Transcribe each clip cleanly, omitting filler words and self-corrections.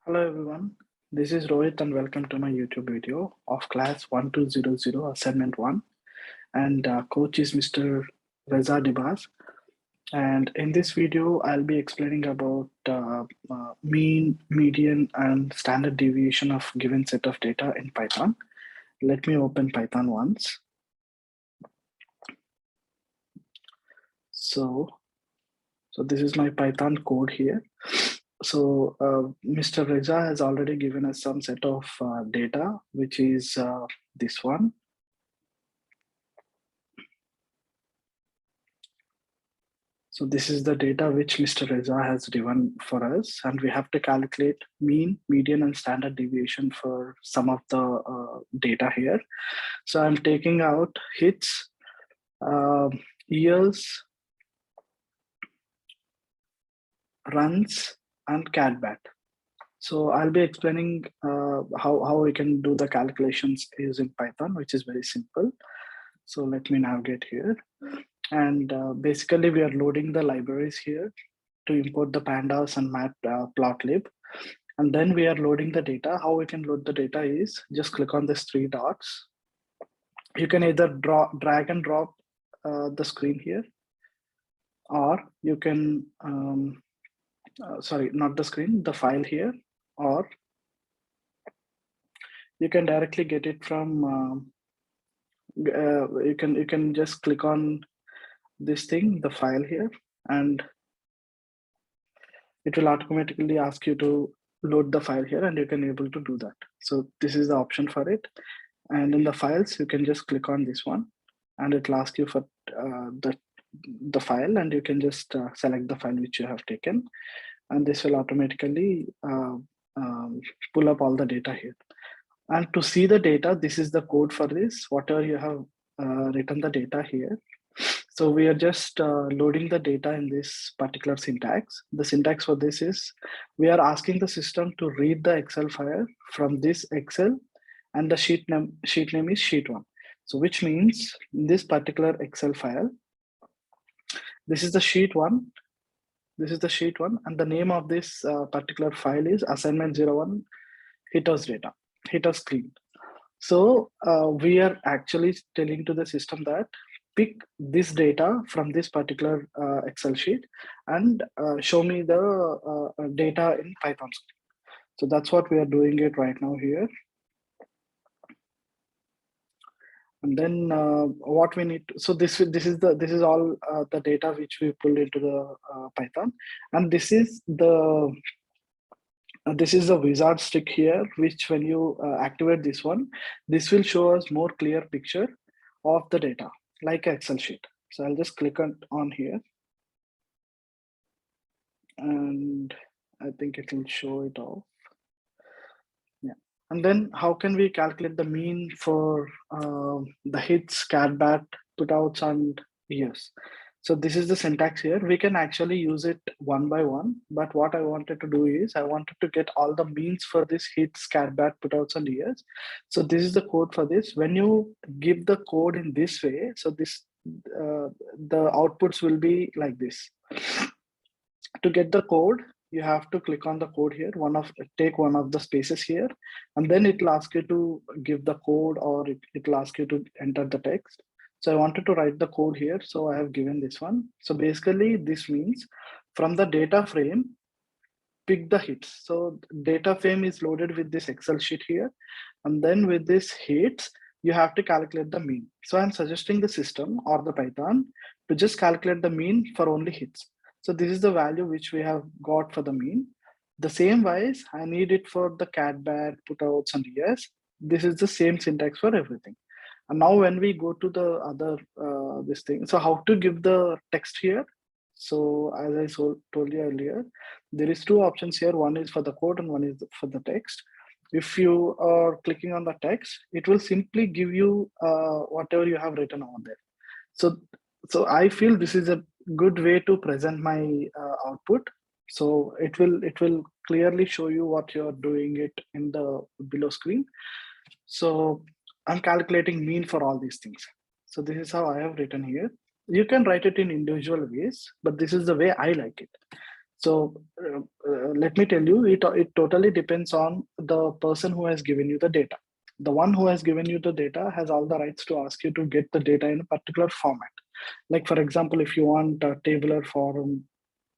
Hello everyone, this is Rohit and welcome to my YouTube video of class 1200 assignment 1 and coach is Mr. Reza Dibaz, and in this video I'll be explaining about mean, median and standard deviation of given set of data in Python. Let me open Python once. So this is my Python code here. So Mr. Reza has already given us some set of data, which is this one. So this is the data which Mr. Reza has given for us, and we have to calculate mean, median, and standard deviation for some of the data here. So I'm taking out hits, years, runs, and catbat. So I'll be explaining how we can do the calculations using Python, which is very simple. So let me navigate here. And basically we are loading the libraries here to import the pandas and matplotlib. And then we are loading the data. How we can load the data is just click on these three dots. You can either drag and drop the screen here, or you can, sorry, not the screen, the file here, or you can directly get it from, you can just click on this thing, the file here, and it will automatically ask you to load the file here, and you can able to do that. So this is the option for it. And in the files, you can just click on this one, and it will ask you for the file, and you can just select the file which you have taken, and this will automatically pull up all the data here. And to see the data, this is the code for this, whatever you have written the data here. So we are just loading the data in this particular syntax. The syntax for this is, we are asking the system to read the Excel file from this Excel, and the sheet name is sheet1. So which means this particular Excel file, this is the sheet1, this is the sheet1, and the name of this particular file is assignment01 hitters data, hitters clean. So we are actually telling to the system that pick this data from this particular Excel sheet and show me the data in Python. So that's what we are doing it right now here. And then what we need to, so this is all the data which we pulled into the Python, and this is the wizard stick here, which when you activate this one, this will show us more clear picture of the data like an Excel sheet. So I'll just click on here, and I think it will show it off. Yeah. And then how can we calculate the mean for the hits, catbat, putouts, and years? So this is the syntax here. We can actually use it one by one, but what I wanted to do is I wanted to get all the means for this hits, catbat, putouts, and years. So this is the code for this. When you give the code in this way, so this the outputs will be like this. To get the code, you have to click on the code here, take one of the spaces here, and then it will ask you to give the code, or it will ask you to enter the text. So I wanted to write the code here, so I have given this one. So basically this means from the data frame, pick the hits. So data frame is loaded with this Excel sheet here, and then with this hits, you have to calculate the mean. So I'm suggesting the system or the Python to just calculate the mean for only hits. So this is the value which we have got for the mean. The same wise, I need it for the catbat, putouts, and years. This is the same syntax for everything. And now when we go to the other this thing, so how to give the text here? So as I told you earlier, there is two options here. One is for the code and one is for the text. If you are clicking on the text, it will simply give you whatever you have written on there. So I feel this is a good way to present my output. So it will clearly show you what you're doing it in the below screen. So I'm calculating mean for all these things. So this is how I have written here. You can write it in individual ways, but this is the way I like it. So let me tell you, it totally depends on the person who has given you the data. The one who has given you the data has all the rights to ask you to get the data in a particular format. Like for example, if you want a tabular form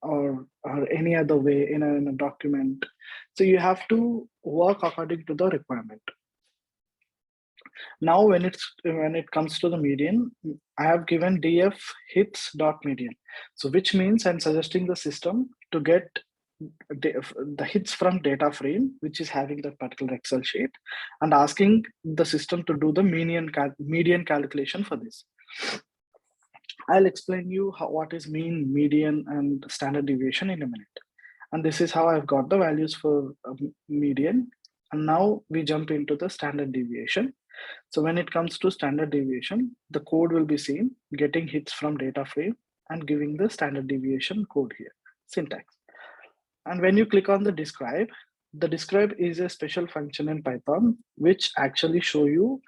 or any other way in a document, so you have to work according to the requirement. Now, when it comes to the median, I have given df hits dot median. So which means I'm suggesting the system to get the hits from data frame, which is having that particular Excel sheet, and asking the system to do the median calculation for this. I'll explain you what is mean, median, and standard deviation in a minute. And this is how I've got the values for median. And now we jump into the standard deviation. So when it comes to standard deviation, the code will be seen getting hits from data frame and giving the standard deviation code here, syntax. And when you click on the describe is a special function in Python, which actually show you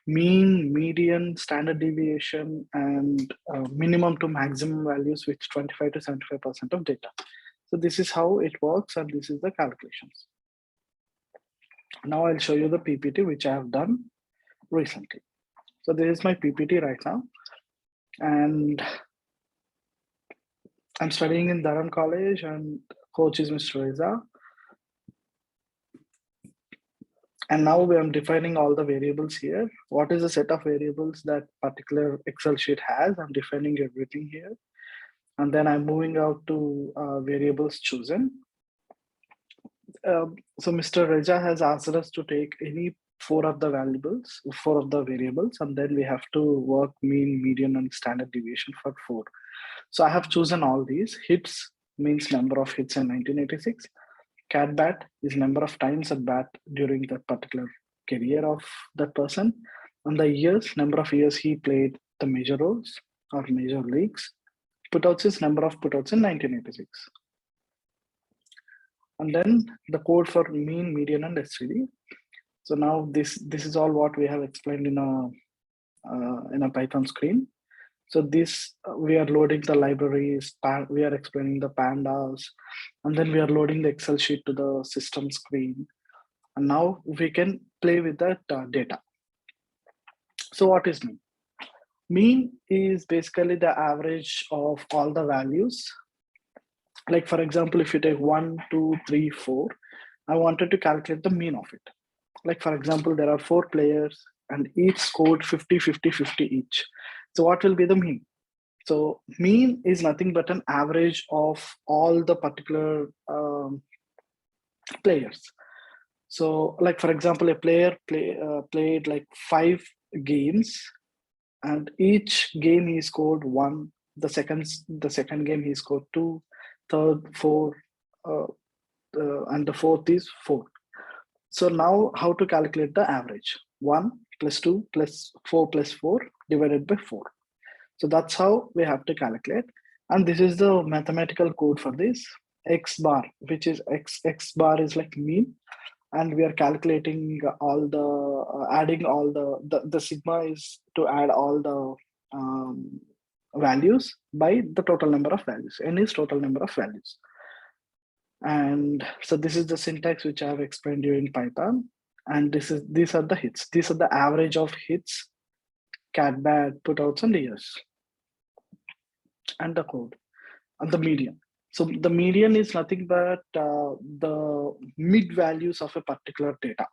mean, median, standard deviation, and minimum to maximum values with 25 to 75% of data. So this is how it works, and this is the calculations. Now I'll show you the PPT, which I have done recently. So this is my PPT right now, and I'm studying in Durham College, and coach is Mr. Reza. And now we are defining all the variables here. What is the set of variables that particular Excel sheet has? I'm defining everything here. And then I'm moving out to variables chosen. So Mr. Reza has asked us to take any four of the variables, and then we have to work mean, median, and standard deviation for 4. So I have chosen all these. Hits means number of hits in 1986. Cat bat is number of times a bat during that particular career of that person. And the years, number of years he played the major roles or major leagues. Putouts is number of putouts in 1986. And then the code for mean, median, and SCD. So now this is all what we have explained in a Python screen. So this we are loading the libraries, we are explaining the pandas, and then we are loading the Excel sheet to the system screen. And now we can play with that data. So what is mean? Mean is basically the average of all the values. Like for example, if you take 1, 2, 3, 4, I wanted to calculate the mean of it. Like for example, there are 4 players and each scored 50, 50, 50 each. So what will be the mean? So mean is nothing but an average of all the particular players. So like for example, a player played like 5 games, and each game he scored 1. The second game he scored 2, third 4, and the fourth is 4. So now how to calculate the average? 1 plus 2 plus 4 plus 4 divided by 4. So that's how we have to calculate. And this is the mathematical code for this. X bar, which is X bar is like mean. And we are calculating all the, adding all the sigma is to add all the values by the total number of values. N is total number of values. And so this is the syntax which I have explained you in Python. And these are the hits. These are the average of hits, cat bat, putouts, and years. And the code and the median. So the median is nothing but the mid values of a particular data.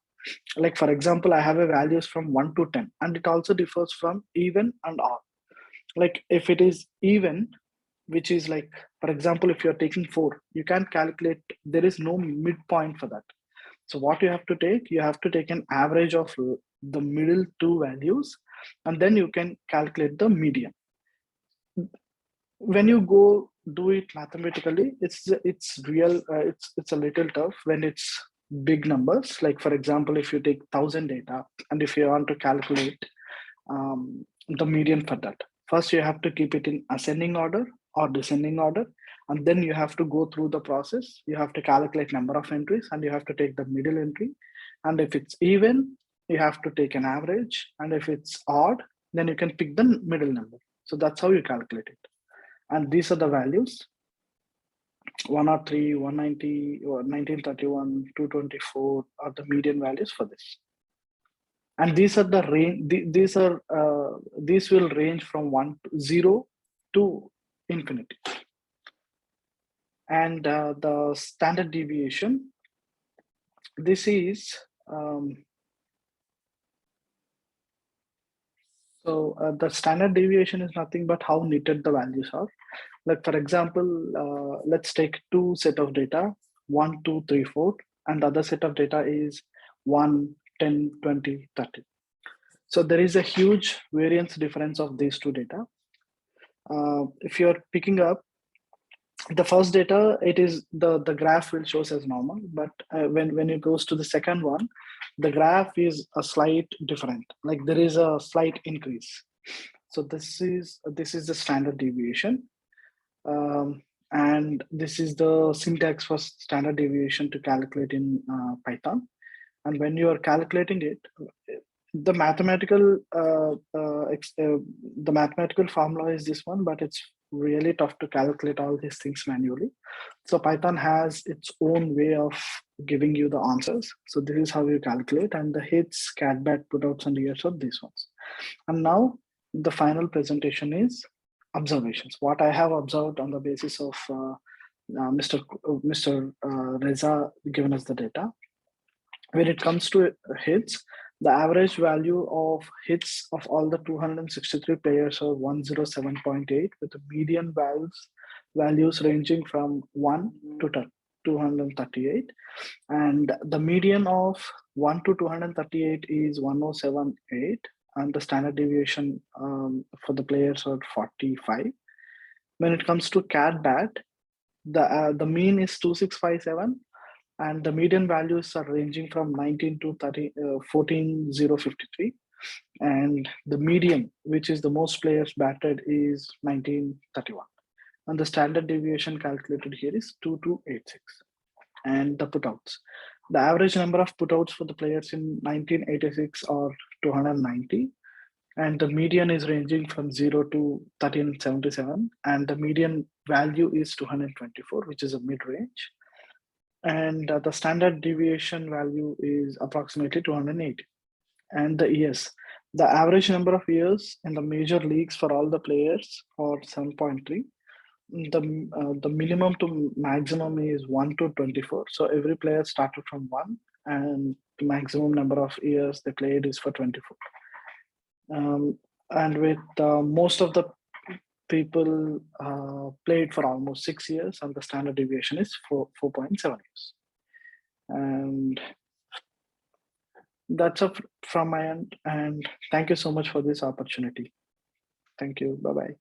Like for example, I have a values from 1 to 10, and it also differs from even and odd. Like if it is even, which is like, for example, if you're taking 4, you can't calculate, there is no midpoint for that. So what you have to take an average of the middle 2 values, and then you can calculate the median. When you go do it mathematically, it's real, it's a little tough when it's big numbers. Like for example, if you take 1,000 data, and if you want to calculate the median for that, first you have to keep it in ascending order or descending order, and then you have to go through the process. You have to calculate number of entries, and you have to take the middle entry, and if it's even, you have to take an average, and if it's odd, then you can pick the middle number. So that's how you calculate it. And these are the values. 103, 190, or 1931, 224 are the median values for this. And these are the range. These will range from 0 to infinity. And the standard deviation. This is the standard deviation is nothing but how knitted the values are. Like for example, let's take two set of data, 1, 2, 3, 4, and the other set of data is 1, 10, 20, 30. So there is a huge variance difference of these two data. If you're picking up the first data, it is the graph will shows as normal, but when it goes to the second one, the graph is a slight different, like there is a slight increase. So this is the standard deviation, and this is the syntax for standard deviation to calculate in Python. And when you are calculating it, the mathematical the mathematical formula is this one, but it's really tough to calculate all these things manually. So Python has its own way of giving you the answers. So this is how you calculate, and the hits, catbat, putouts, and years are these ones. And now the final presentation is observations. What I have observed on the basis of Mr. Reza given us the data. When it comes to hits, the average value of hits of all the 263 players are 107.8, with the median values ranging from 1 to 238, and the median of 1 to 238 is 1078, and the standard deviation for the players are 45. When it comes to catbat, the mean is 2657, and the median values are ranging from 19 to 14053, and the median, which is the most players batted, is 1931, and the standard deviation calculated here is 2286. And the putouts, the average number of putouts for the players in 1986 are 290, and the median is ranging from 0 to 1377, and the median value is 224, which is a mid-range, and the standard deviation value is approximately 280. And the years, the average number of years in the major leagues for all the players are 7.3. The minimum to maximum is 1 to 24. So every player started from 1, and the maximum number of years they played is for 24. And with most of the people played for almost 6 years, and the standard deviation is 4.7 years. And that's up from my end, and thank you so much for this opportunity. Thank you. Bye bye.